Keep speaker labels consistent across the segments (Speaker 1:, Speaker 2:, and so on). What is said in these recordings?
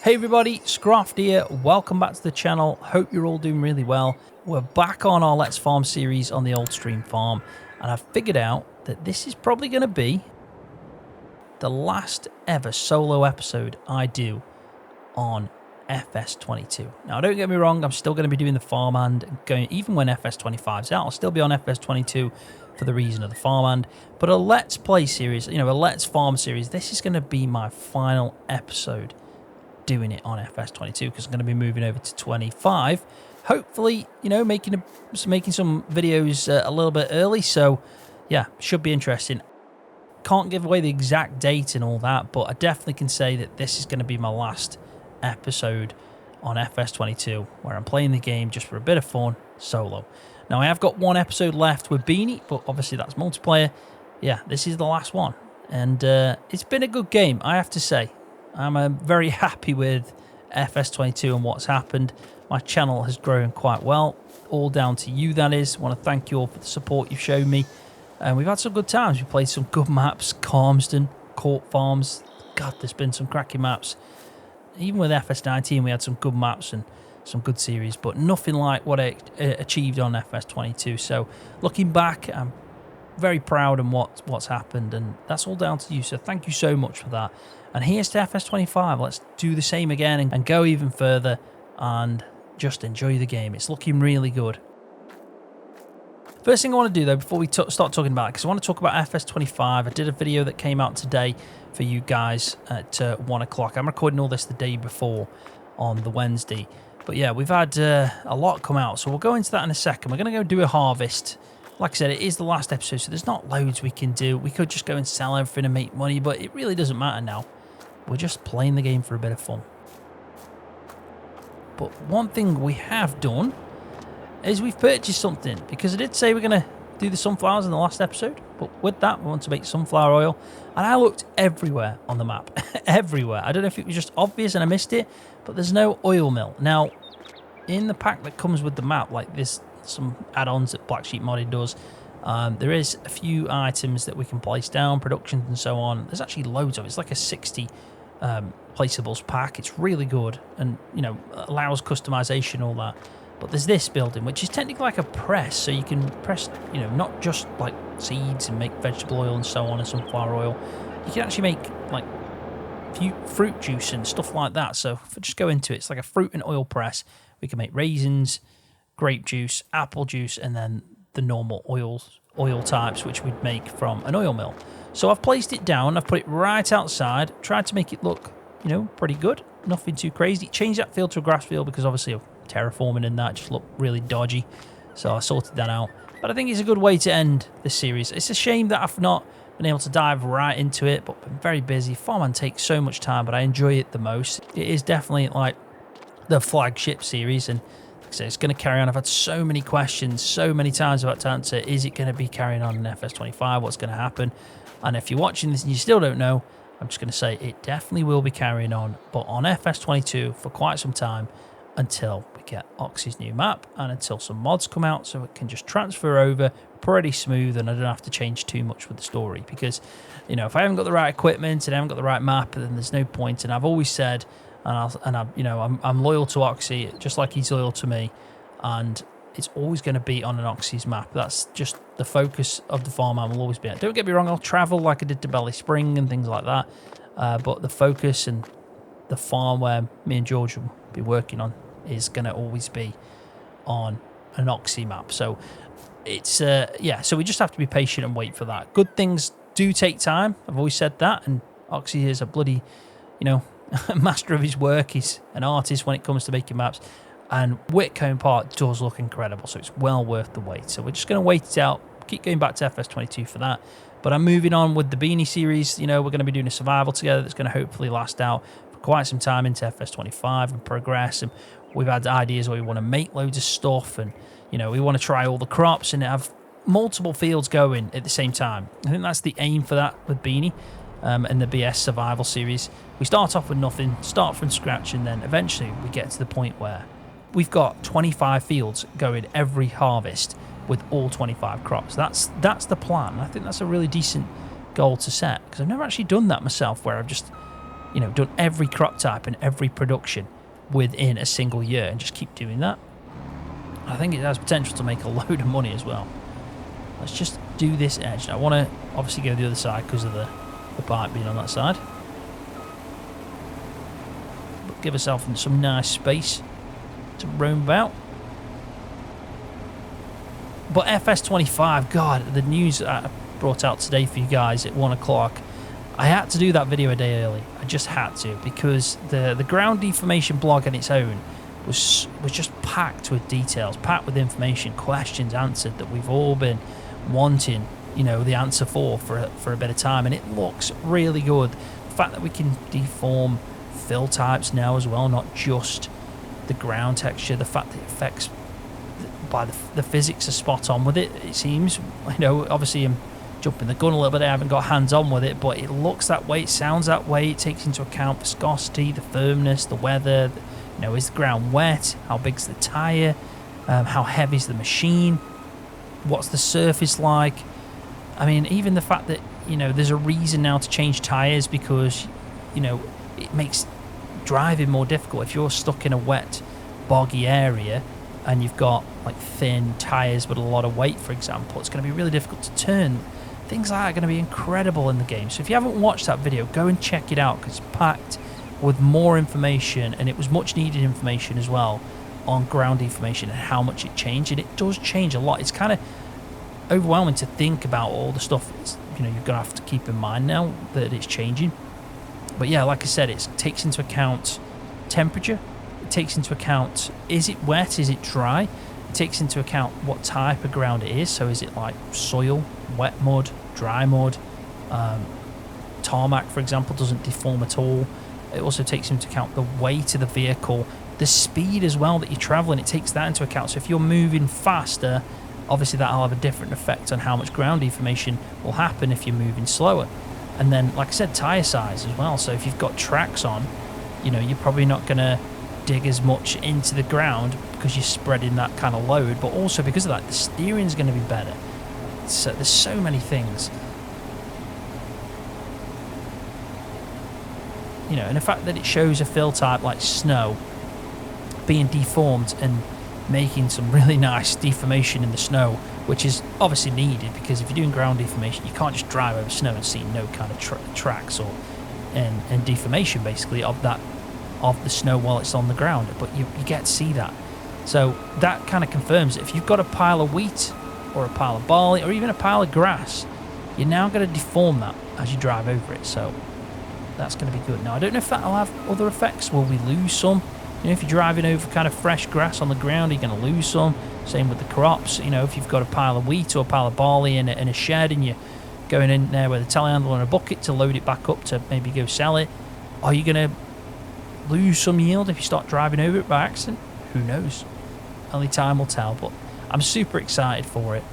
Speaker 1: Hey everybody, Scroft here. Welcome back to the channel. Hope you're all doing really well. We're back on our Let's Farm series on the old stream farm, and I've figured out that this is probably going to be the last ever solo episode I do on FS22. Now, don't get me wrong, I'm still going to be doing the farmhand, going even when FS25's out. I'll still be on FS22 for the reason of the farmhand, but a Let's Play series, a Let's Farm series, this is going to be my final episode doing it on FS22 because I'm going to be moving over to 25. Hopefully, making some videos a little bit early. So, yeah, should be interesting. Can't give away the exact date and all that, but I definitely can say that this is going to be my last episode on FS22 where I'm playing the game just for a bit of fun solo. Now, I have got one episode left with Beanie, but obviously that's multiplayer. Yeah, this is the last one, and it's been a good game, I have to say. I'm very happy with FS22 and what's happened. My channel has grown quite well, all down to you, that is. I want to thank you all for the support you've shown me. And we've had some good times. We played some good maps, Calmsden, Court Farms. God, there's been some cracking maps. Even with FS19, we had some good maps and some good series, but nothing like what I achieved on FS22. So looking back, I'm very proud of what's happened, and that's all down to you. So thank you so much for that. And here's to FS25. Let's do the same again and go even further and just enjoy the game. It's looking really good. First thing I want to do, though, before we start talking about it, because I want to talk about FS25. I did a video that came out today for you guys at 1 o'clock. I'm recording all this the day before on the Wednesday. But yeah, we've had a lot come out, so we'll go into that in a second. We're going to go do a harvest. Like I said, it is the last episode, so there's not loads we can do. We could just go and sell everything and make money, but it really doesn't matter now. We're just playing the game for a bit of fun. But one thing we have done is we've purchased something, because I did say we're going to do the sunflowers in the last episode, but with that we want to make sunflower oil, and I looked everywhere on the map. Everywhere. I don't know if it was just obvious and I missed it, but there's no oil mill. Now, in the pack that comes with the map, like this, some add-ons that Black Sheep Modded does, there is a few items that we can place down, productions and so on. There's actually loads of it. It's like a 60 placeables pack. It's really good, and allows customization, all that. But there's this building, which is technically like a press, so you can press, not just like seeds and make vegetable oil and so on and sunflower oil. You can actually make like fruit juice and stuff like that. So if I just go into it, it's like a fruit and oil press. We can make raisins, grape juice, apple juice, and then the normal oil types, which we'd make from an oil mill. So I've placed it down, I've put it right outside, tried to make it look, pretty good, nothing too crazy. Changed that field to a grass field because obviously of terraforming and that just looked really dodgy. So I sorted that out. But I think it's a good way to end this series. It's a shame that I've not been able to dive right into it, but been very busy. Farmhand takes so much time, but I enjoy it the most. It is definitely like the flagship series, and so it's going to carry on. I've had so many questions, so many times I've had to answer, is it going to be carrying on in FS25? What's going to happen? And if you're watching this and you still don't know, I'm just going to say it definitely will be carrying on, but on FS22 for quite some time until we get Oxy's new map and until some mods come out so it can just transfer over pretty smooth and I don't have to change too much with the story. Because, if I haven't got the right equipment and I haven't got the right map, then there's no point. And I've always said, I'm loyal to Oxy, just like he's loyal to me, and it's always going to be on an Oxy's map. That's just the focus of the farmhand will always be. Don't get me wrong, I'll travel like I did to Belly Spring and things like that, but the focus and the farm where me and George will be working on is going to always be on an Oxy map. So it's so we just have to be patient and wait for that. Good things do take time, I've always said that, and Oxy is a bloody master of his work. He's an artist when it comes to making maps, and Whitcomb Park does look incredible, so it's well worth the wait. So we're just going to wait it out, keep going back to FS22 for that. But I'm moving on with the Beanie series. We're going to be doing a survival together that's going to hopefully last out for quite some time into FS25 and progress. And we've had ideas where we want to make loads of stuff, and we want to try all the crops and have multiple fields going at the same time. I think that's the aim for that with Beanie. In the BS survival series, we start off with nothing, start from scratch, and then eventually we get to the point where we've got 25 fields going every harvest with all 25 crops. That's the plan. I think that's a really decent goal to set, because I've never actually done that myself, where I've just you know, done every crop type and every production within a single year and just keep doing that. I think it has potential to make a load of money as well. Let's just do this edge. Now, I want to obviously go the other side because of the pipe being on that side. But give ourselves some nice space to roam about. But FS25, God, the news I brought out today for you guys at 1 o'clock, I had to do that video a day early. I just had to, because the ground deformation blog on its own was just packed with details, packed with information, questions answered that we've all been wanting, you know, the answer for a bit of time, and it looks really good. The fact that we can deform fill types now as well, not just the ground texture, the fact that it affects by the physics are spot on with it, it seems. You know, obviously I'm jumping the gun a little bit, I haven't got hands on with it, but it looks that way, it sounds that way. It takes into account viscosity, the firmness, the weather, you know, is the ground wet, how big's the tyre, how heavy's the machine, what's the surface like. I mean, even the fact that, you know, there's a reason now to change tyres because, you know, it makes driving more difficult. If you're stuck in a wet, boggy area and you've got like thin tyres but a lot of weight, for example, it's going to be really difficult to turn. Things like that are going to be incredible in the game. So if you haven't watched that video, go and check it out, because it's packed with more information, and it was much needed information as well on ground deformation and how much it changed. And it does change a lot. It's kind of overwhelming to think about all the stuff it's, you know, you're going to have to keep in mind now that it's changing. But yeah, like I said, it takes into account temperature. It takes into account, is it wet, is it dry? It takes into account what type of ground it is. So is it like soil, wet mud, dry mud? Tarmac, for example, doesn't deform at all. It also takes into account the weight of the vehicle, the speed as well that you're traveling. It takes that into account. So if you're moving faster, obviously that'll have a different effect on how much ground deformation will happen if you're moving slower. And then, like I said, tyre size as well. So if you've got tracks on, you know, you're probably not going to dig as much into the ground because you're spreading that kind of load. But also because of that, the steering's going to be better. So there's so many things. You know, and the fact that it shows a fill type like snow being deformed and making some really nice deformation in the snow, which is obviously needed, because if you're doing ground deformation, you can't just drive over snow and see no kind of tracks or and deformation basically of the snow while it's on the ground, but you get to see that. So that kind of confirms that if you've got a pile of wheat or a pile of barley or even a pile of grass, you're now going to deform that as you drive over it. So that's going to be good. Now, I don't know if that'll have other effects. Will we lose some? You know, if you're driving over kind of fresh grass on the ground, you're going to lose some. Same with the crops. You know, if you've got a pile of wheat or a pile of barley in a shed and you're going in there with a telehandler and a bucket to load it back up to maybe go sell it, are you going to lose some yield if you start driving over it by accident? Who knows? Only time will tell, but I'm super excited for it.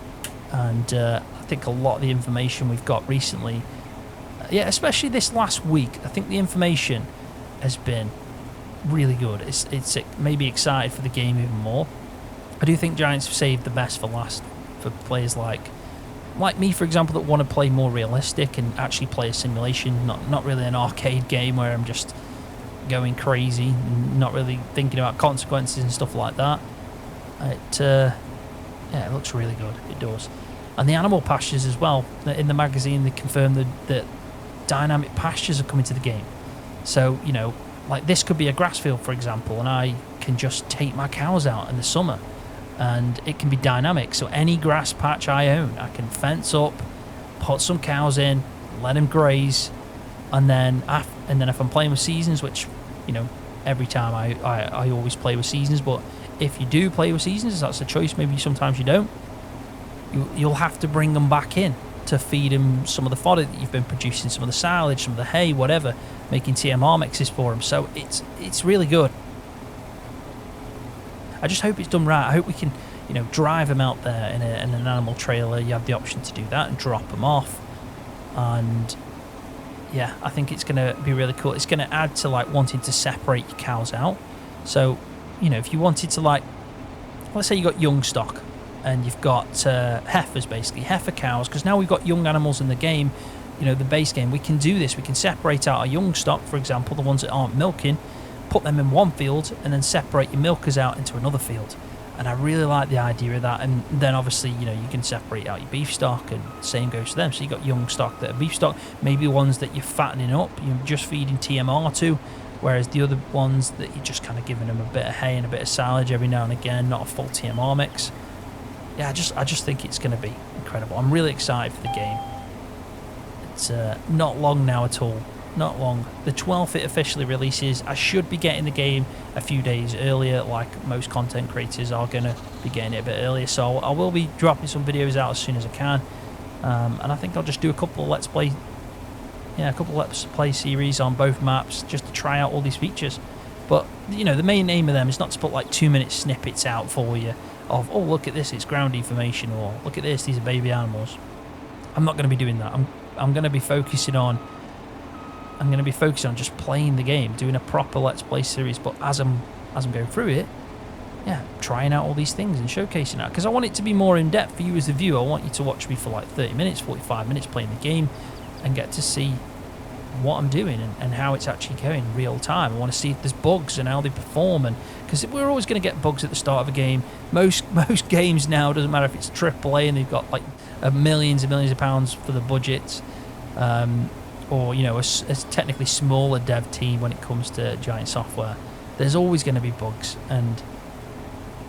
Speaker 1: And I think a lot of the information we've got recently, yeah, especially this last week, I think the information has been really good. It's maybe excited for the game even more. I do think Giants have saved the best for last for players like me, for example, that want to play more realistic and actually play a simulation, not really an arcade game where I'm just going crazy, not really thinking about consequences and stuff like that. Yeah, it looks really good. It does. And the animal pastures as well. In the magazine, they confirmed that dynamic pastures are coming to the game. So, you know, like this could be a grass field, for example, and I can just take my cows out in the summer and it can be dynamic. So any grass patch I own, I can fence up, put some cows in, let them graze, and then if I'm playing with seasons, which, you know, every time I always play with seasons, but if you do play with seasons, that's a choice. Maybe sometimes you don't. You'll have to bring them back in to feed them some of the fodder that you've been producing, some of the silage, some of the hay, whatever, making TMR mixes for them. So it's really good. I just hope it's done right. I hope we can, you know, drive them out there in an animal trailer. You have the option to do that and drop them off. And yeah, I think it's going to be really cool. It's going to add to like wanting to separate your cows out. So, you know, if you wanted to, like, let's say you got young stock and you've got heifers, basically heifer cows, because now we've got young animals in the game you know, the base game, we can do this. We can separate out our young stock, for example, the ones that aren't milking, put them in one field, and then separate your milkers out into another field. And I really like the idea of that. And then obviously, you know, you can separate out your beef stock, and the same goes to them. So you've got young stock that are beef stock, maybe ones that you're fattening up, you're just feeding TMR to, whereas the other ones that you're just kind of giving them a bit of hay and a bit of silage every now and again, not a full TMR mix. Yeah, I just think it's going to be incredible. I'm really excited for the game. It's not long now at all. Not long. The 12th it officially releases. I should be getting the game a few days earlier, like most content creators are going to be getting it a bit earlier. So I will be dropping some videos out as soon as I can. And I think I'll just do a couple of Let's Play series on both maps just to try out all these features. But, you know, the main aim of them is not to put like 2-minute snippets out for you of, oh, look at this, it's ground information, or look at this, these are baby animals. I'm not going to be doing that. I'm going to be focusing on just playing the game, doing a proper Let's Play series. But as I'm going through it, yeah, trying out all these things and showcasing that, because I want it to be more in depth for you as the viewer. I want you to watch me for like 30 minutes, 45 minutes playing the game, and get to see what I'm doing and how it's actually going in real time. I want to see if there's bugs and how they perform, and because we're always going to get bugs at the start of a game. Most games now, doesn't matter if it's AAA and they've got like millions and millions of pounds for the budget, or, you know, a technically smaller dev team when it comes to Giant Software, there's always going to be bugs, and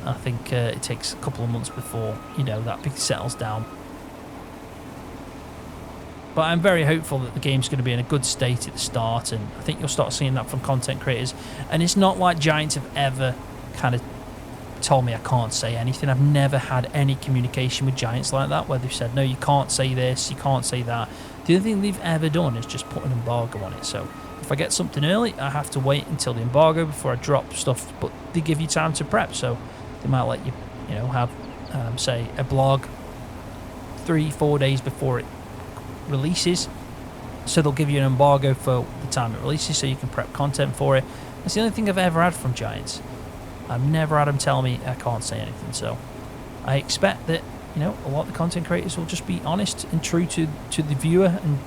Speaker 1: I think it takes a couple of months before, you know, that settles down. But I'm very hopeful that the game's going to be in a good state at the start, and I think you'll start seeing that from content creators. And it's not like Giants have ever kind of told me I can't say anything. I've never had any communication with Giants like that, where they've said, no, you can't say this, you can't say that. The only thing they've ever done is just put an embargo on it. So if I get something early, I have to wait until the embargo before I drop stuff, but they give you time to prep. So they might let you, you know, have, say, a blog 3-4 days before it releases, so they'll give you an embargo for the time it releases so you can prep content for it. That's the only thing I've ever had from Giants. I've never had them tell me I can't say anything, so I expect that, you know, a lot of the content creators will just be honest and true to the viewer, and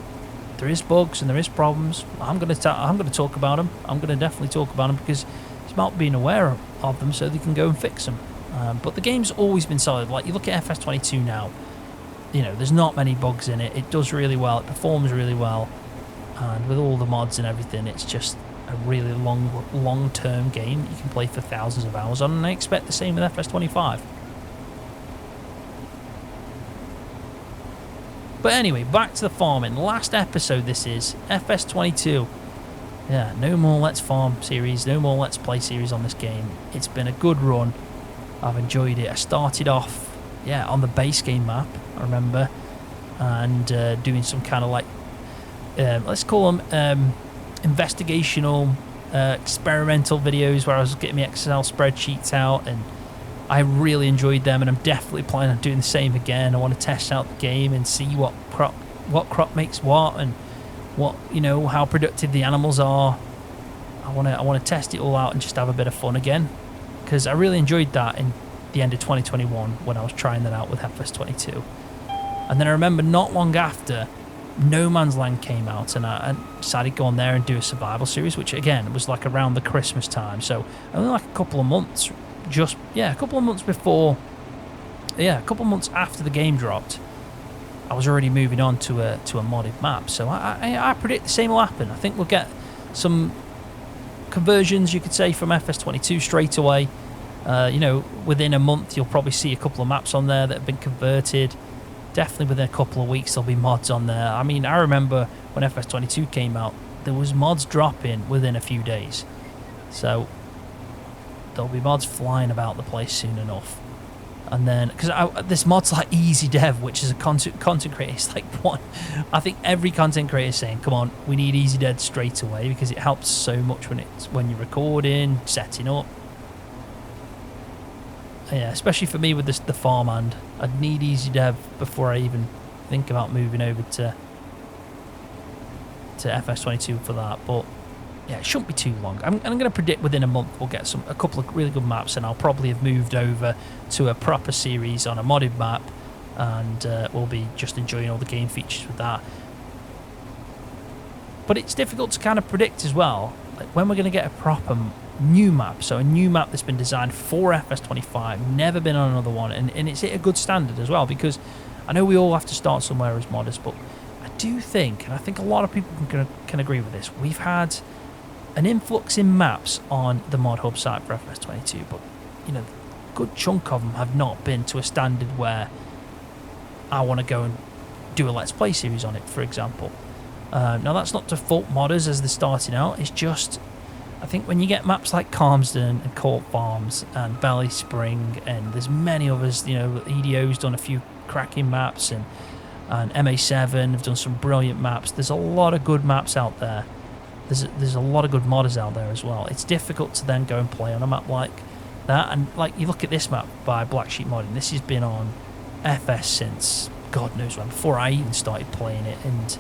Speaker 1: there is bugs and there is problems. I'm going to talk about them. I'm going to definitely talk about them, because it's about being aware of them so they can go and fix them. But the game's always been solid. Like, you look at FS22 now, you know, there's not many bugs in it. It does really well. It performs really well. And with all the mods and everything, it's just a really long-term game that you can play for thousands of hours on. And I expect the same with FS25. But anyway, back to the farming. Last episode this is. FS22. Yeah, no more Let's Farm series. No more Let's Play series on this game. It's been a good run. I've enjoyed it. I started off, yeah, on the base game map, I remember, and doing some kind of like, let's call them investigational, experimental videos where I was getting my Excel spreadsheets out, and I really enjoyed them, and I'm definitely planning on doing the same again. I want to test out the game and see what crop makes what, and what, you know, how productive the animals are. I want to test it all out and just have a bit of fun again, because I really enjoyed that in the end of 2021 when I was trying that out with FS22. And then I remember not long after, No Man's Land came out, and I decided to go on there and do a survival series, which again was like around the Christmas time, so only like a couple of months, a couple of months before, a couple of months after the game dropped, I was already moving on to a modded map. So I predict the same will happen. I think we'll get some conversions, you could say, from FS22 straight away. You know, within a month you'll probably see a couple of maps on there that have been converted. Definitely within a couple of weeks there'll be mods on there. I mean, I remember when FS22 came out, there was mods dropping within a few days. So there'll be mods flying about the place soon enough. And then, because this mod's like Easy Dev, which is a content creator. It's like, what? I think every content creator is saying, come on, we need Easy Dev straight away, because it helps so much when you're recording, setting up. Yeah, especially for me with the farmhand, I'd need Easy Dev before I even think about moving over to FS22 for that. But yeah, it shouldn't be too long. I'm going to predict within a month we'll get a couple of really good maps, and I'll probably have moved over to a proper series on a modded map, and we'll be just enjoying all the game features with that. But it's difficult to kind of predict as well, like when we're going to get a proper new map. So a new map that's been designed for FS25, never been on another one, and it's at a good standard as well, because I know we all have to start somewhere as modders, but I do think, and I think a lot of people can agree with this, we've had an influx in maps on the Mod Hub site for FS22, but you know, a good chunk of them have not been to a standard where I want to go and do a Let's Play series on it, for example. Now that's not to fault modders as they're starting out, it's just, I think when you get maps like Calmsden and Court Farms and Valley Spring, and there's many others, you know, EDO's done a few cracking maps, and MA7 have done some brilliant maps. There's a lot of good maps out there. There's a lot of good modders out there as well. It's difficult to then go and play on a map like that, and like you look at this map by Black Sheep Modding, this has been on FS since God knows when, before I even started playing it, and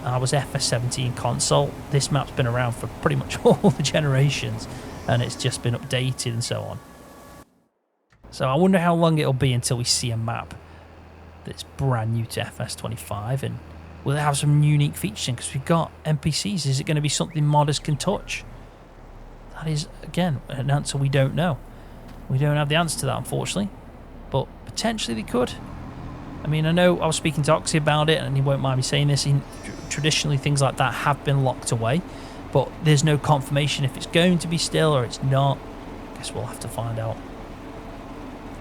Speaker 1: I was FS17 console. This map's been around for pretty much all the generations, and it's just been updated and so on. So I wonder how long it'll be until we see a map that's brand new to FS25, and will it have some unique features? Because we've got NPCs. Is it going to be something modders can touch? That is, again, an answer we don't know. We don't have the answer to that, unfortunately, but potentially they could. I mean, I know I was speaking to Oxy about it, and he won't mind me saying this. Traditionally, things like that have been locked away, but there's no confirmation if it's going to be still or it's not. I guess we'll have to find out.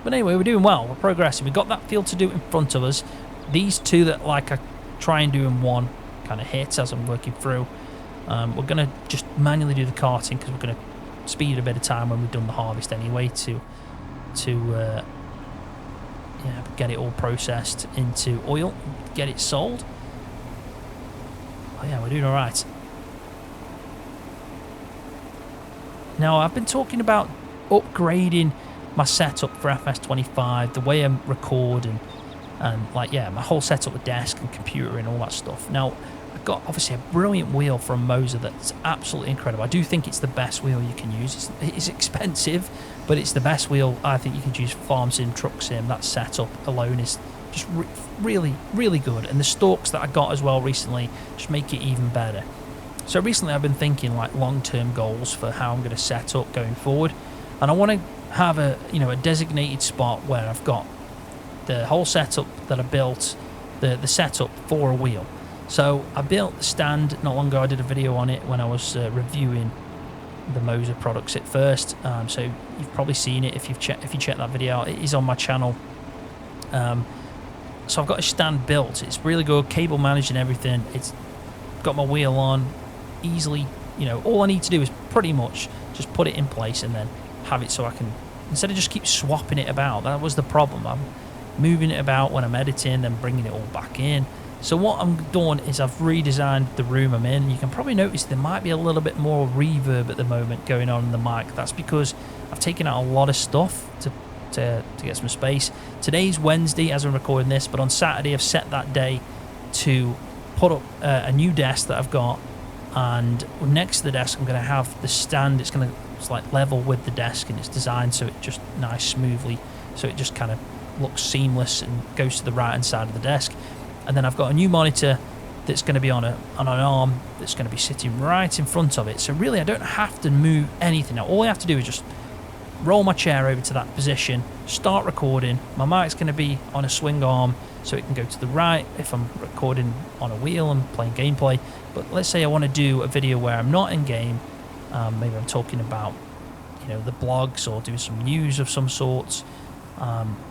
Speaker 1: But anyway, we're doing well. We're progressing. We've got that field to do in front of us. These two that like I try and do in one kind of hits as I'm working through. We're going to just manually do the carting because we're going to speed a bit of time when we've done the harvest anyway to get it all processed into oil, get it sold. Oh yeah, we're doing all right. Now, I've been talking about upgrading my setup for FS25, the way I record, and like, yeah, my whole setup with desk and computer and all that stuff. Now, I've got obviously a brilliant wheel from Moser that's absolutely incredible. I do think it's the best wheel you can use. It's expensive, but it's the best wheel I think you can use for farm sim, truck sim. That setup alone is just really, really good. And the stalks that I got as well recently just make it even better. So recently I've been thinking like long-term goals for how I'm going to set up going forward. And I want to have a designated spot where I've got the whole setup that I built, the setup for a wheel. So I built the stand not long ago. I did a video on it when I was reviewing the Moser products at first. So you've probably seen it if you check that video out. It is on my channel. So I've got a stand built. It's really good, cable managed and everything. It's got my wheel on easily. You know, all I need to do is pretty much just put it in place and then have it so I can, instead of just keep swapping it about. That was the problem. I'm moving it about when I'm editing, then bringing it all back in. So what I'm doing is I've redesigned the room I'm in. You can probably notice there might be a little bit more reverb at the moment going on in the mic. That's because I've taken out a lot of stuff to get some space. Today's Wednesday as I'm recording this, but on Saturday I've set that day to put up a new desk that I've got, and next to the desk I'm going to have the stand. It's like level with the desk, and it's designed so it just nice smoothly, so it just kind of looks seamless and goes to the right hand side of the desk. And then I've got a new monitor that's going to be on an arm that's going to be sitting right in front of it. So really I don't have to move anything. Now all I have to do is just roll my chair over to that position, start recording. My mic's going to be on a swing arm so it can go to the right if I'm recording on a wheel and playing gameplay. But let's say I want to do a video where I'm not in game. Maybe I'm talking about, the blogs or doing some news of some sorts.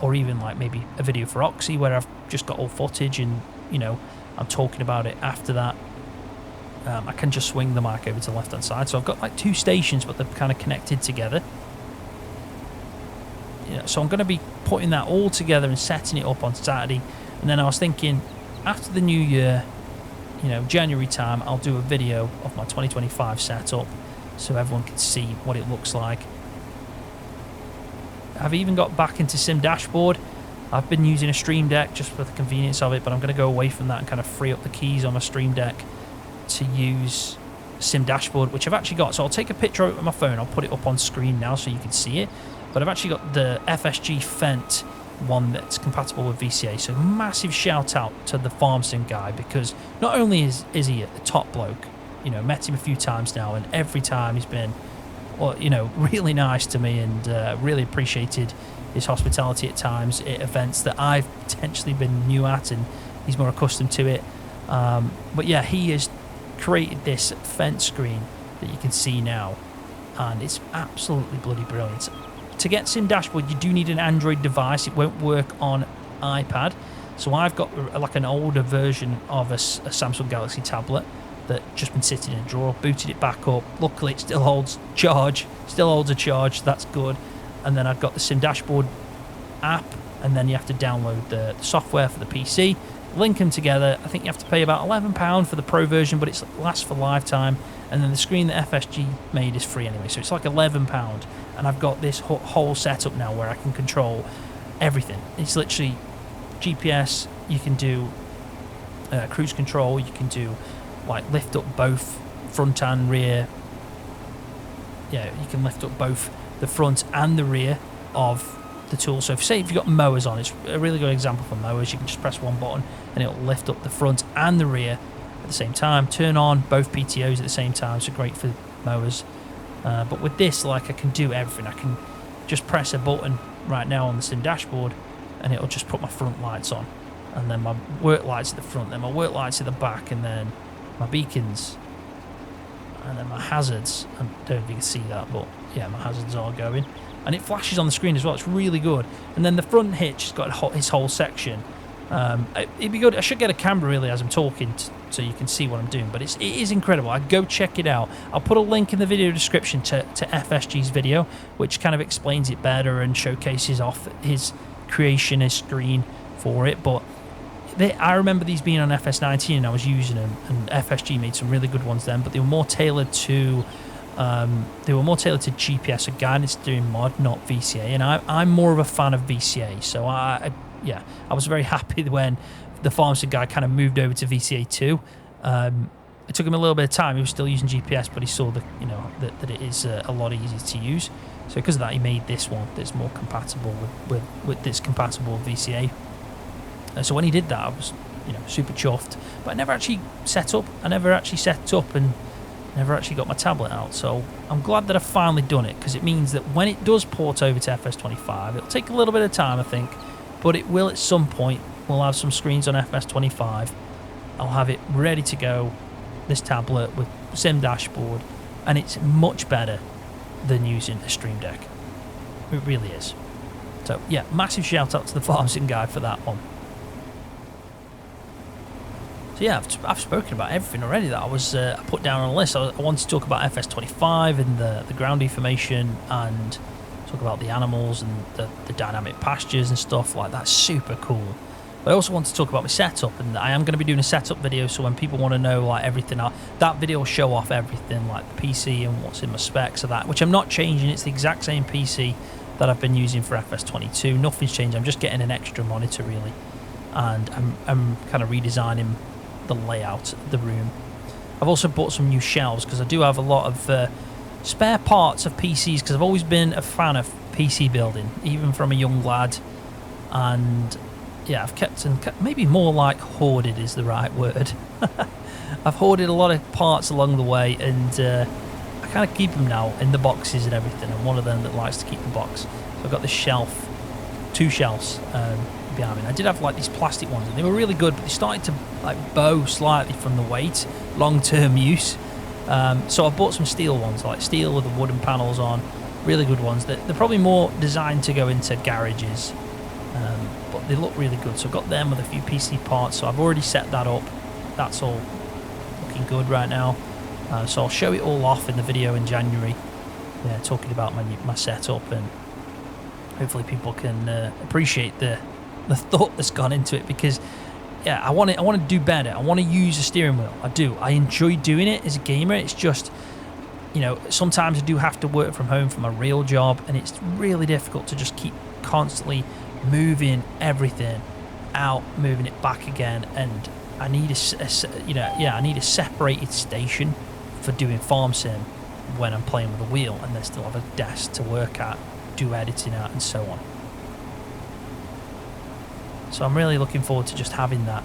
Speaker 1: Or even like maybe a video for Oxy where I've just got all footage and I'm talking about it after that. I can just swing the mic over to the left hand side, so I've got like two stations but they're kind of connected together. So I'm going to be putting that all together and setting it up on Saturday. And then I was thinking after the new year, January time, I'll do a video of my 2025 setup so everyone can see what it looks like. I've even got back into Sim Dashboard. I've been using a Stream Deck just for the convenience of it, but I'm going to go away from that and kind of free up the keys on my Stream Deck to use Sim Dashboard, which I've actually got. So I'll take a picture of it with my phone. I'll put it up on screen now so you can see it. But I've actually got the FSG Fent one that's compatible with VCA. So massive shout out to the farm sim guy, because not only is he a top bloke, you know, met him a few times now, and every time he's been, well, you know, really nice to me, and really appreciated his hospitality at times at events that I've potentially been new at, and he's more accustomed to it. But yeah, he has created this fence screen that you can see now, and it's absolutely bloody brilliant. To get Sim Dashboard, you do need an Android device. It won't work on iPad. So I've got like an older version of a Samsung Galaxy tablet that just been sitting in a drawer, booted it back up. Luckily, it still holds a charge. That's good. And then I've got the Sim Dashboard app, and then you have to download the software for the PC, link them together. I think you have to pay about £11 for the Pro version, but it lasts for lifetime. And then the screen that FSG made is free anyway, so it's like £11. And I've got this whole setup now where I can control everything. It's literally GPS. You can do cruise control. You can do like lift up both front and rear. Yeah, you can lift up both the front and the rear of the tool. So if you've got mowers on, it's a really good example for mowers. You can just press one button and it'll lift up the front and the rear at the same time. Turn on both PTOs at the same time, so great for mowers. But with this, like, I can do everything. I can just press a button right now on the Sim Dashboard and it'll just put my front lights on, and then my work lights at the front, then my work lights at the back, and then my beacons, and then my hazards. I don't know if you can see that, but yeah, my hazards are going, and it flashes on the screen as well. It's really good. And then the front hitch has got his whole section. It'd be good. I should get a camera really as I'm talking so you can see what I'm doing, but it is incredible. I'd go check it out. I'll put a link in the video description to FSG's video, which kind of explains it better and showcases off his creation, his screen for it. But I remember these being on FS19 and I was using them, and FSG made some really good ones then, but they were more tailored to GPS, or guidance doing mod, not VCA. And I'm more of a fan of VCA, so I was very happy when the farmstead guy kind of moved over to VCA 2. It took him a little bit of time. He was still using GPS, but he saw that it is a lot easier to use. So because of that, he made this one that's more compatible with this compatible with VCA. So when he did that, I was super chuffed. But I never actually set up. and never actually got my tablet out. So I'm glad that I've finally done it, because it means that when it does port over to FS25, it'll take a little bit of time, I think, but it will at some point. We'll have some screens on FS25. I'll have it ready to go, this tablet with Sim Dashboard, and it's much better than using a Stream Deck. It really is. So yeah, massive shout out to the farm sim guy for that one. So yeah, I've spoken about everything already that I put down on a list. I wanted to talk about FS25 and the ground deformation, and talk about the animals and the dynamic pastures and stuff like that. Super cool. But I also want to talk about my setup, and I am going to be doing a setup video, so when people want to know like everything, that video will show off everything, like the PC and what's in my specs of that, which I'm not changing. It's the exact same PC that I've been using for FS22. Nothing's changed. I'm just getting an extra monitor really, and I'm kind of redesigning the layout of the room. I've also bought some new shelves, because I do have a lot of spare parts of PCs, because I've always been a fan of PC building, even from a young lad. And yeah, I've kept maybe more like hoarded is the right word. I've hoarded a lot of parts along the way, and I kind of keep them now in the boxes and everything. I'm one of them that likes to keep the box. So I've got this shelf, 2 shelves behind me. I did have like these plastic ones, and they were really good, but they started to like bow slightly from the weight, long-term use. So I bought some steel ones, like steel with the wooden panels on, really good ones. They're probably more designed to go into garages, but they look really good. So I've got them with a few PC parts, so I've already set that up. That's all looking good right now. So I'll show it all off in the video in January, talking about my setup, and hopefully people can appreciate the thought that's gone into it, because yeah, I want to do better. I want to use a steering wheel. I do. I enjoy doing it as a gamer. It's just, sometimes I do have to work from home for my real job, and it's really difficult to just keep constantly moving everything out, moving it back again. And I need I need a separated station for doing farm sim when I'm playing with a wheel, and then still have a desk to work at, do editing at, and so on. So I'm really looking forward to just having that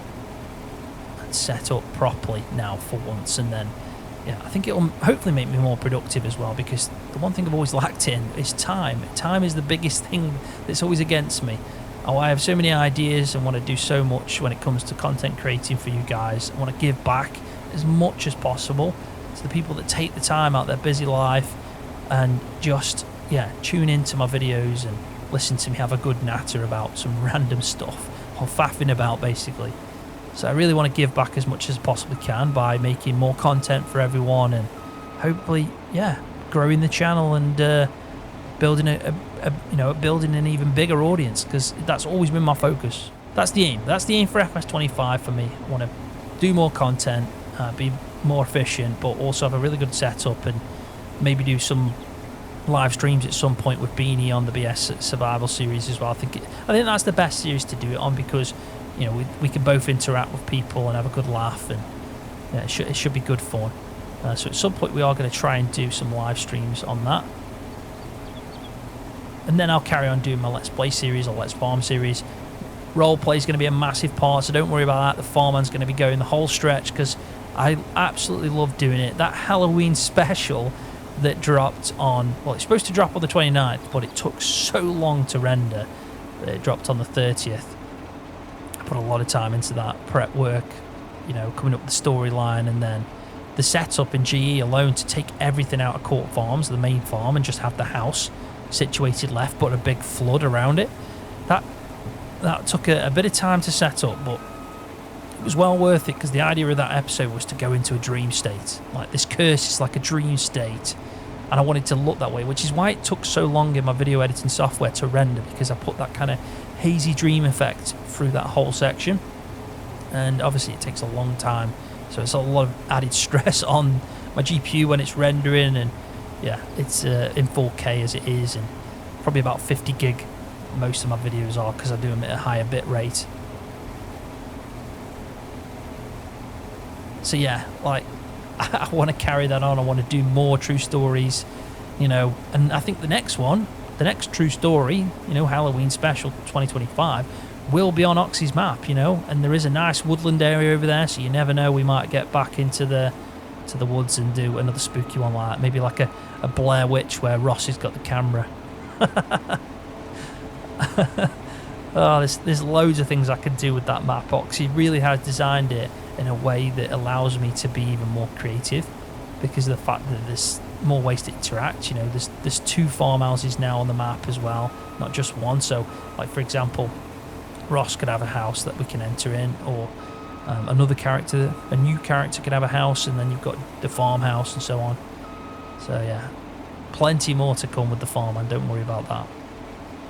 Speaker 1: set up properly now for once, and then yeah, I think it'll hopefully make me more productive as well, because the one thing I've always lacked in is time. Time is the biggest thing that's always against me. Oh, I have so many ideas and want to do so much when it comes to content creating for you guys. I want to give back as much as possible to the people that take the time out of their busy life and just, yeah, tune into my videos and listen to me have a good natter about some random stuff, or faffing about basically. So I really want to give back as much as I possibly can by making more content for everyone, and hopefully, yeah, growing the channel and building building an even bigger audience, because that's always been my focus. That's the aim. That's the aim for FS25 for me. I want to do more content, be more efficient, but also have a really good setup, and maybe do some live streams at some point with Beanie on the BS Survival series as well. I think that's the best series to do it on, because you know we can both interact with people and have a good laugh, and yeah, it should be good fun. So at some point we are going to try and do some live streams on that, and then I'll carry on doing my Let's Play series or Let's Farm series. Roleplay is going to be a massive part, so don't worry about that. The Farmman's going to be going the whole stretch, because I absolutely love doing it. That Halloween special that dropped on, well, it's supposed to drop on the 29th, but it took so long to render that it dropped on the 30th. I put a lot of time into that prep work, you know, coming up with the storyline, and then the setup in GE alone to take everything out of Court Farms, the main farm, and just have the house situated left, but a big flood around it. That took a bit of time to set up, but it was well worth it, because the idea of that episode was to go into a dream state. Like, this curse is like a dream state, and I wanted to look that way, which is why it took so long in my video editing software to render, because I put that kind of hazy dream effect through that whole section, and obviously it takes a long time, so it's a lot of added stress on my GPU when it's rendering. And yeah, it's in 4K as it is, and probably about 50 gig most of my videos are, because I do them at a higher bit rate. So yeah, like, I want to carry that on. I want to do more true stories, you know, and I think the next true story, you know, Halloween special 2025, will be on Oxy's map, you know, and there is a nice woodland area over there, so you never know, we might get back into the woods and do another spooky one like that. Maybe like a Blair Witch where Ross has got the camera. Oh, there's loads of things I could do with that map. Oxy really has designed it in a way that allows me to be even more creative, because of the fact that there's more ways to interact. You know, there's 2 farmhouses now on the map as well, not just one. So, like, for example, Ross could have a house that we can enter in, or another character, a new character could have a house, and then you've got the farmhouse and so on. So yeah, plenty more to come with the farm, and don't worry about that.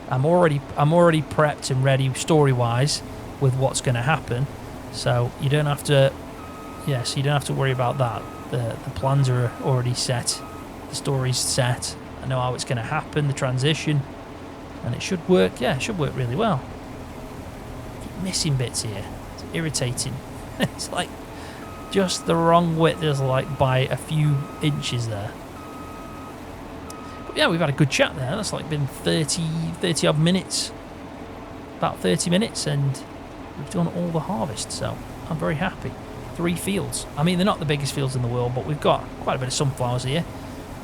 Speaker 1: I'm already prepped and ready story-wise with what's going to happen, so you don't have to. Yeah, so you don't have to worry about that. The plans are already set, the story's set. I know how it's going to happen, the transition, and it should work. Yeah, it should work really well. Keep missing bits here. It's irritating. It's like just the wrong width, is like by a few inches there. But yeah, we've had a good chat there. That's like been 30 odd minutes, about 30 minutes, and we've done all the harvest, so I'm very happy. 3 fields. I mean, they're not the biggest fields in the world, but we've got quite a bit of sunflowers here.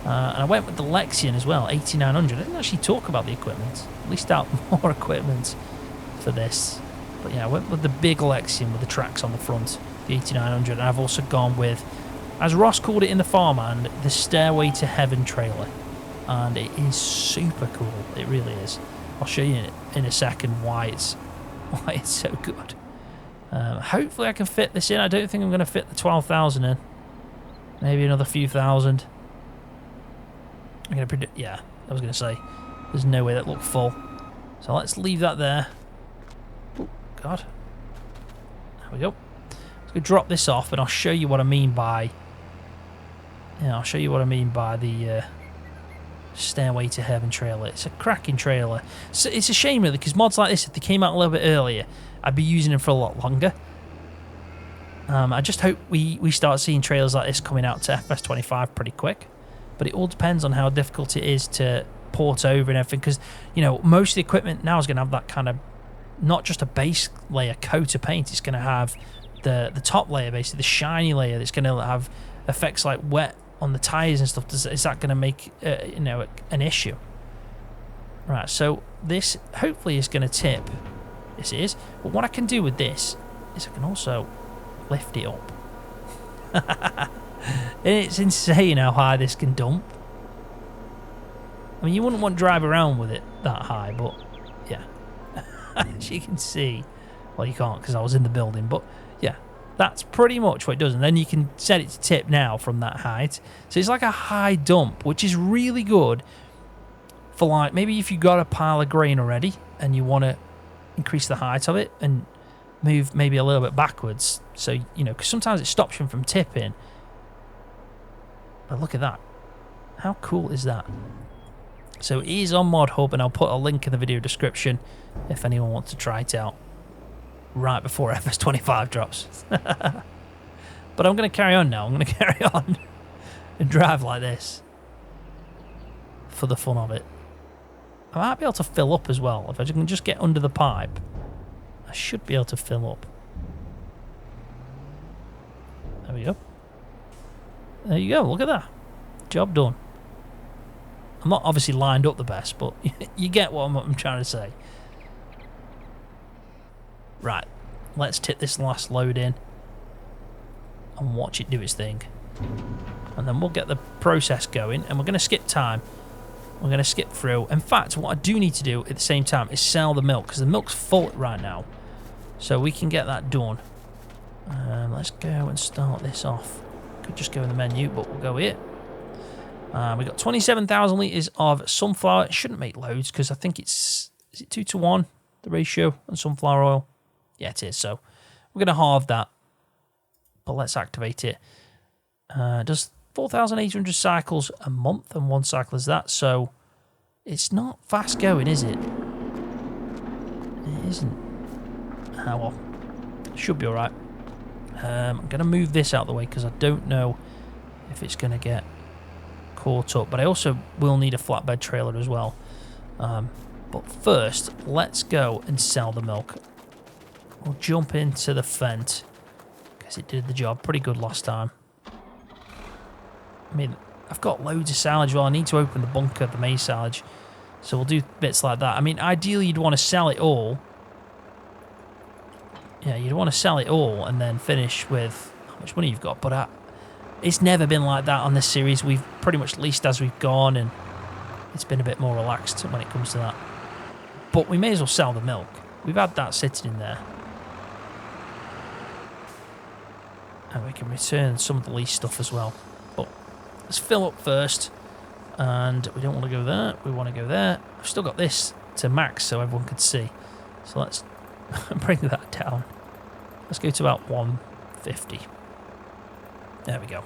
Speaker 1: And I went with the Lexion as well, 8900. I didn't actually talk about the equipment. At least out more equipment for this. But yeah, I went with the big Lexion with the tracks on the front, the 8900. And I've also gone with, as Ross called it in the Farmhand, the Stairway to Heaven trailer. And it is super cool. It really is. I'll show you in a second why it's so good. Hopefully I can fit this in. I don't think I'm going to fit the 12,000 in. Maybe another few thousand. I'm going to predict. Yeah, I was going to say, there's no way that looked full. So let's leave that there. Oh, God. There we go. Let's go drop this off, and I'll show you what I mean by. Yeah, I'll show you what I mean by the Stairway to Heaven trailer. It's a cracking trailer. So it's a shame, really, because mods like this, if they came out a little bit earlier, I'd be using them for a lot longer. I just hope we start seeing trailers like this coming out to FS25 pretty quick. But it all depends on how difficult it is to port over and everything, because, you know, most of the equipment now is going to have that kind of not just a base layer coat of paint. It's going to have the top layer, basically the shiny layer. That's going to have effects like wet on the tires and stuff. Is that going to make you know, an issue? Right. So this hopefully is going to tip. This is. But what I can do with this is I can also lift it up. And it's insane how high this can dump. I mean, you wouldn't want to drive around with it that high, but yeah. As you can see, well, you can't because I was in the building, but yeah, that's pretty much what it does. And then you can set it to tip now from that height. So it's like a high dump, which is really good for, like, maybe if you got a pile of grain already and you want to increase the height of it and move maybe a little bit backwards. So, you know, because sometimes it stops you from tipping. But look at that. How cool is that? So it is on Mod Hub, and I'll put a link in the video description if anyone wants to try it out right before FS25 drops. But I'm going to carry on now. I'm going to carry on and drive like this for the fun of it. I might be able to fill up as well. If I can just get under the pipe, I should be able to fill up. There we go. There you go. Look at that. Job done. I'm not obviously lined up the best, but you get what I'm trying to say. Right. Let's tip this last load in and watch it do its thing. And then we'll get the process going, and we're going to skip time. We're going to skip through. In fact, what I do need to do at the same time is sell the milk, because the milk's full right now. So we can get that done. Let's go and start this off. Could just go in the menu, but we'll go here. We've got 27,000 litres of sunflower. It shouldn't make loads, because I think it's... Is it 2-to-1, the ratio on sunflower oil? Yeah, it is. So we're going to halve that. But let's activate it. Does 4,800 cycles a month, and one cycle is that. So it's not fast going, is it? It isn't. Well, should be all right. I'm going to move this out of the way because I don't know if it's going to get caught up. But I also will need a flatbed trailer as well. But first, let's go and sell the milk. We'll jump into the Fent because it did the job pretty good last time. I mean, I've got loads of silage. Well, I need to open the bunker, the maize silage. So we'll do bits like that. I mean, ideally, you'd want to sell it all. Yeah, you'd want to sell it all and then finish with how much money you've got. But it's never been like that on this series. We've pretty much leased as we've gone, and it's been a bit more relaxed when it comes to that. But we may as well sell the milk. We've had that sitting in there. And we can return some of the lease stuff as well. But let's fill up first. And we don't want to go there. We want to go there. I've still got this to max so everyone can see. So let's bring that down. Let's go to about 150. There we go.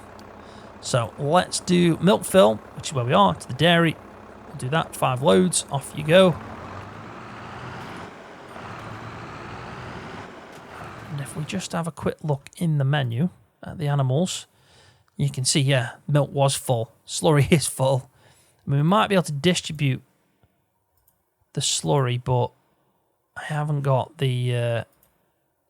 Speaker 1: So let's do milk fill, which is where we are, to the dairy. We'll do that, 5 loads. Off you go. And if we just have a quick look in the menu at the animals, you can see, yeah, milk was full. Slurry is full. I mean, we might be able to distribute the slurry, but I haven't got the...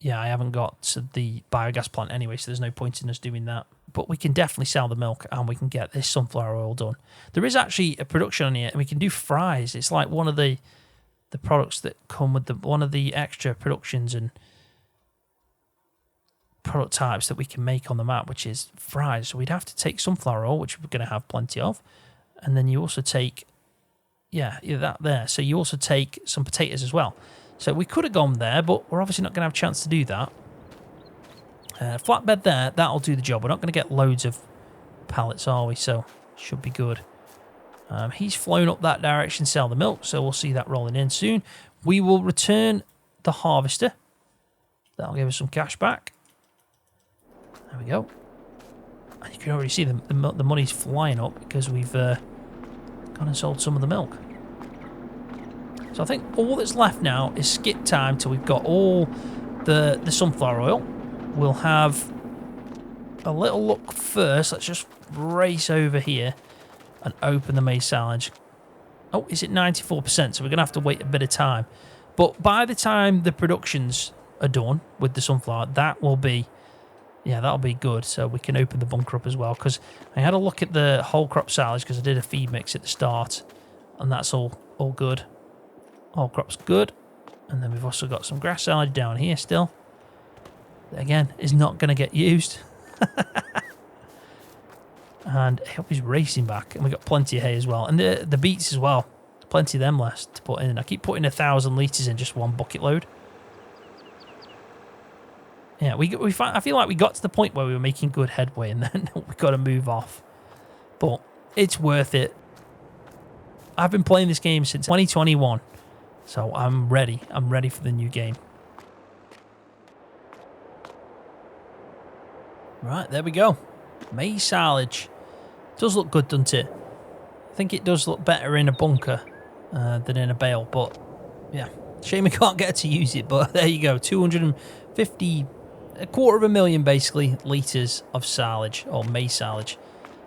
Speaker 1: I haven't got the biogas plant anyway, so there's no point in us doing that. But we can definitely sell the milk, and we can get this sunflower oil done. There is actually a production on here, and we can do fries. It's like one of the products that come with one of the extra productions and product types that we can make on the map, which is fries. So we'd have to take sunflower oil, which we're going to have plenty of, and then you also take, that there. So you also take some potatoes as well. So we could have gone there, but we're obviously not going to have a chance to do that. Flatbed there, that'll do the job. We're not going to get loads of pallets, are we? So should be good. He's flown up that direction, sell the milk, so we'll see that rolling in soon. We will return the harvester. That'll give us some cash back. There we go. And you can already see the money's flying up because we've gone and sold some of the milk. So I think all that's left now is skip time till we've got all the sunflower oil. We'll have a little look first. Let's just race over here and open the maize silage. Oh, is it 94%? So we're going to have to wait a bit of time. But by the time the productions are done with the sunflower, that will be, yeah, that'll be good. So we can open the bunker up as well. Because I had a look at the whole crop silage because I did a feed mix at the start. And that's all good. Whole crop's good. And then we've also got some grass silage down here still. Again, is not going to get used. And I hope he's racing back. And we've got plenty of hay as well. And the beets as well. Plenty of them left to put in. I keep putting 1,000 litres in just one bucket load. Yeah, I feel like we got to the point where we were making good headway and then we got to move off. But it's worth it. I've been playing this game since 2021. So I'm ready. I'm ready for the new game. Right, there we go. Maize silage. Does look good, doesn't it? I think it does look better in a bunker than in a bale. But, yeah. Shame we can't get to use it. But there you go. 250... 250,000 basically litres of silage or maize silage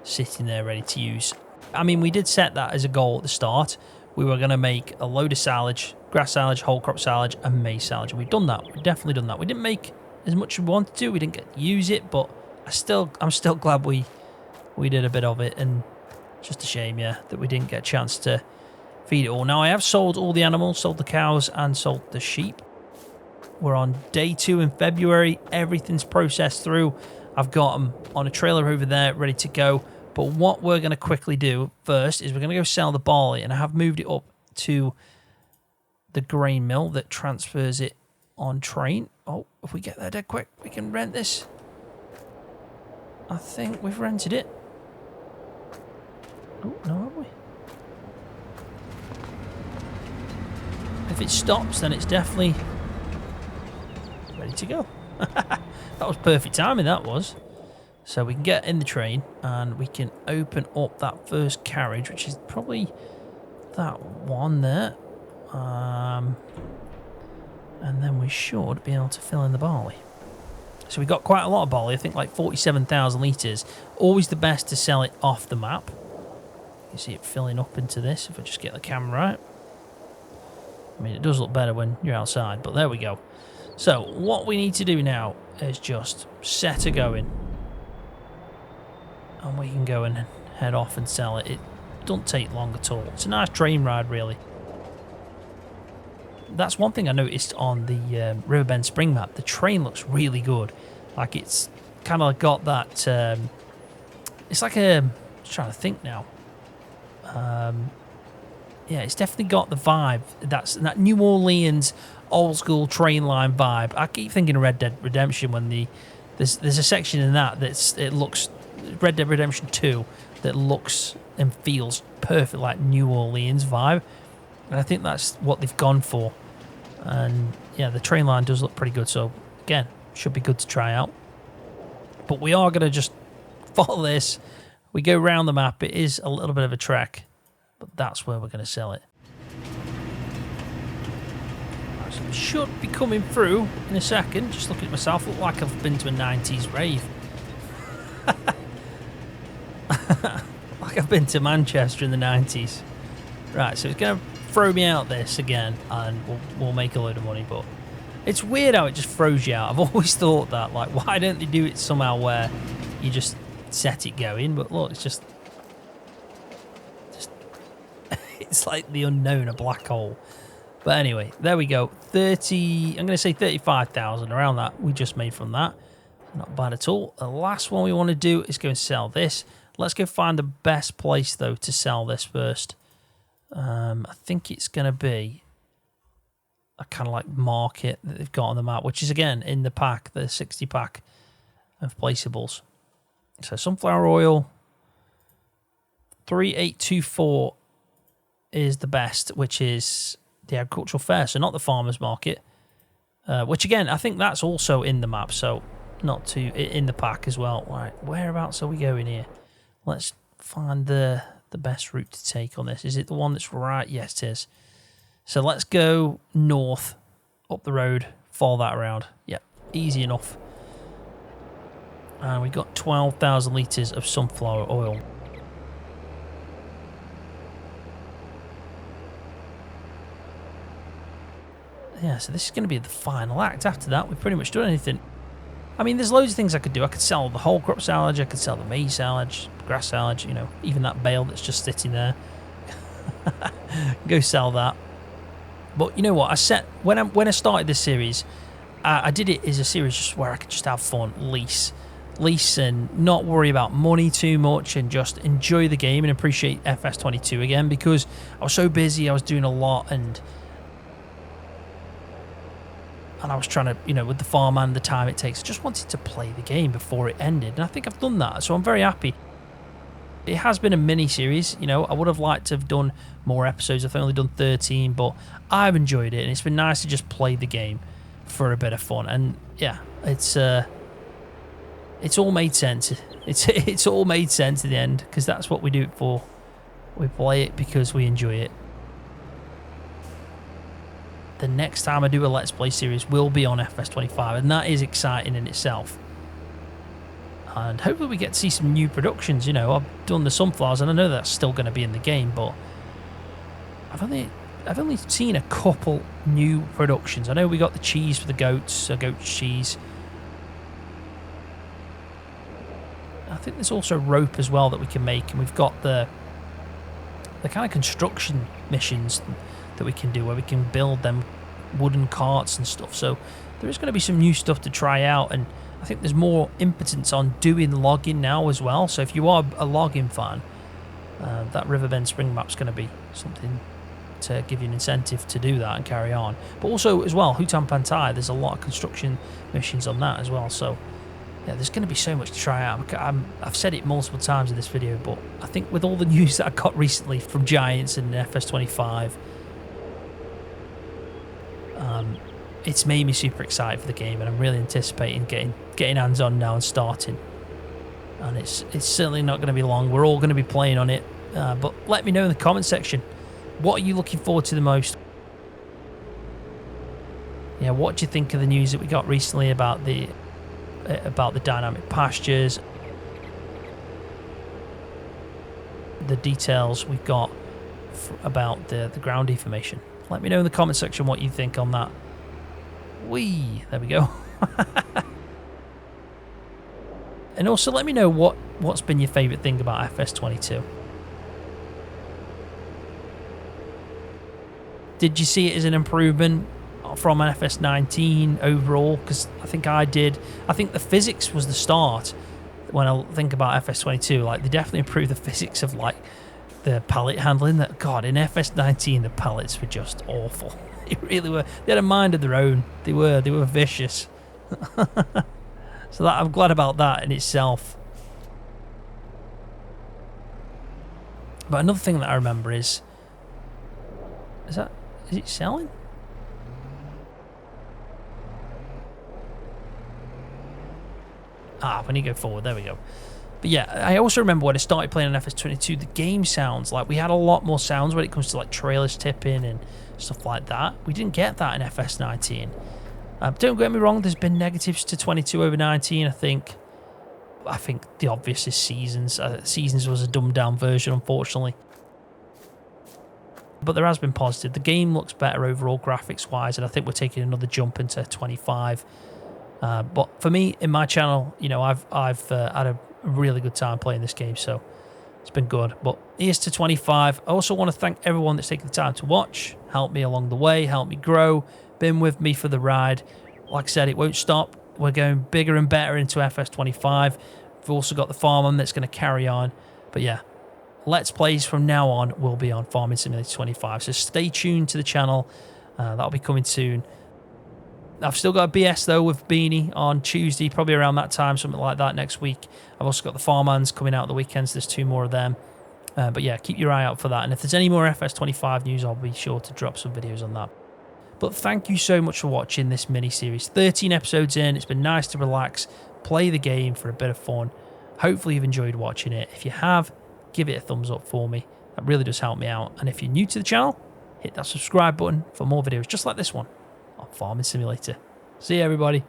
Speaker 1: sitting there ready to use. I mean, we did set that as a goal at the start. We were going to make a load of silage, grass silage, whole crop silage and maize silage. And we've done that. We've definitely done that. We didn't make as much as we wanted to. We didn't get to use it, but I'm still glad we did a bit of it. And just a shame, yeah, that we didn't get a chance to feed it all. Now, I have sold all the animals, sold the cows and sold the sheep. We're on day 2 in February. Everything's processed through. I've got them on a trailer over there ready to go. But what we're going to quickly do first is we're going to go sell the barley. And I have moved it up to the grain mill that transfers it on train. Oh, if we get there dead quick, we can rent this. I think we've rented it. Oh, no, have we? If it stops, then it's definitely... ready to go. That was perfect timing, that was. So we can get in the train and we can open up that first carriage, which is probably that one there. And then we should be able to fill in the barley. So we got quite a lot of barley, I think like 47,000 litres. Always the best to sell it off the map. You see it filling up into this if I just get the camera right. I mean, it does look better when you're outside, but there we go. So, what we need to do now is just set a going. And we can go and head off and sell it. It doesn't take long at all. It's a nice train ride, really. That's one thing I noticed on the Riverbend Spring map. The train looks really good. Like, it's kind of got that... it's like a... I'm just trying to think now. Yeah, it's definitely got the vibe. That New Orleans... old school train line vibe. I keep thinking of Red Dead Redemption when there's a section in that it looks Red Dead Redemption 2 that looks and feels perfect like New Orleans vibe, and I think that's what they've gone for. And yeah, the train line does look pretty good, so again, should be good to try out. But we are going to just follow this. We go around the map. It is a little bit of a trek, but that's where we're going to sell it. So we should be coming through in a second. Just looking at myself, look like I've been to a 90s rave. Like I've been to Manchester in the 90s. Right, so it's going to throw me out this again, and we'll make a load of money. But it's weird how it just throws you out. I've always thought that, like, why don't they do it somehow where you just set it going? But look, it's just it's like the unknown, a black hole. But anyway, there we go. 30, I'm going to say 35,000, around that we just made from that. Not bad at all. The last one we want to do is go and sell this. Let's go find the best place, though, to sell this first. I think it's going to be a kind of like market that they've got on the map, which is, again, in the pack, the 60 pack of placeables. So sunflower oil, 3824 is the best, which is the agricultural fair, so not the farmer's market. Which, again, I think that's also in the map, so not too in the pack as well. Right, whereabouts are we going here? Let's find the best route to take on this. Is it the one that's right? Yes, it is. So let's go north, up the road, follow that around. Yep, easy enough. And we got 12,000 litres of sunflower oil. yeah, so this is going to be the final act. After that, we've pretty much done anything. I mean, there's loads of things I could do. I could sell the whole crop silage. I could sell the maize silage, grass silage, you know, even that bale that's just sitting there. Go sell that. But you know what? When I started this series, I did it as a series just where I could just have fun, lease and not worry about money too much and just enjoy the game and appreciate FS22 again, because I was so busy, I was doing a lot, and I was trying to, you know, with the farm and the time it takes, I just wanted to play the game before it ended, and I think I've done that, so I'm very happy. It has been a mini-series, you know, I would have liked to have done more episodes. I've only done 13, but I've enjoyed it, and it's been nice to just play the game for a bit of fun, and yeah, it's all made sense. It's all made sense in the end, because that's what we do it for. We play it because we enjoy it. The next time I do a Let's Play series will be on FS25, and that is exciting in itself. And hopefully we get to see some new productions. You know, I've done the sunflowers, and I know that's still going to be in the game, but I've only seen a couple new productions. I know we got the cheese for the goats, goat's cheese. I think there's also rope as well that we can make, and we've got the kind of construction missions that we can do where we can build them wooden carts and stuff. So there is going to be some new stuff to try out, and I think there's more impotence on doing logging now as well. So if you are a logging fan, that Riverbend Spring map's going to be something to give you an incentive to do that and carry on. But also as well, Hutan Pantai, there's a lot of construction missions on that as well. So yeah, there's going to be so much to try out. I've said it multiple times in this video, but I think with all the news that I got recently from Giants and FS25, it's made me super excited for the game, and I'm really anticipating getting hands on now and starting. And it's certainly not going to be long. We're all going to be playing on it. But let me know in the comment section, what are you looking forward to the most? Yeah, what do you think of the news that we got recently about the dynamic pastures, the details we've got about the ground deformation? Let me know in the comment section what you think on that. There we go. And also let me know what's been your favourite thing about FS22. Did you see it as an improvement from an FS19 overall? Because I think I did. I think the physics was the start. When I think about FS22, like, they definitely improved the physics of, like, the pallet handling. That, God, in FS19 the pallets were just awful. They really were. They had a mind of their own. They were vicious. So I'm glad about that in itself. But another thing that I remember is it selling? When you go forward, there we go. But yeah, I also remember when I started playing on FS22, the game sounds, like, we had a lot more sounds when it comes to, like, trailers tipping and stuff like that. We didn't get that in FS19. Don't get me wrong, there's been negatives to 22 over 19. I think the obvious is Seasons. Seasons was a dumbed down version, unfortunately. But there has been positive. The game looks better overall graphics wise, and I think we're taking another jump into 25. But for me, in my channel, you know, I've had a really good time playing this game, so it's been good. But here's to 25. I also want to thank everyone that's taken the time to watch, help me along the way, help me grow, been with me for the ride. Like I said, it won't stop. We're going bigger and better into FS25. We've also got the farm on that's going to carry on. But yeah, Let's Plays from now on will be on Farming Simulator 25. So stay tuned to the channel. That'll be coming soon. I've still got a BS though with Beanie on Tuesday, probably around that time, something like that next week. I've also got the Farmhands coming out the weekends. There's 2 more of them. But yeah, keep your eye out for that. And if there's any more FS25 news, I'll be sure to drop some videos on that. But thank you so much for watching this mini-series. 13 episodes in. It's been nice to relax, play the game for a bit of fun. Hopefully you've enjoyed watching it. If you have, give it a thumbs up for me. That really does help me out. And if you're new to the channel, hit that subscribe button for more videos just like this one on Farming Simulator. See you, everybody.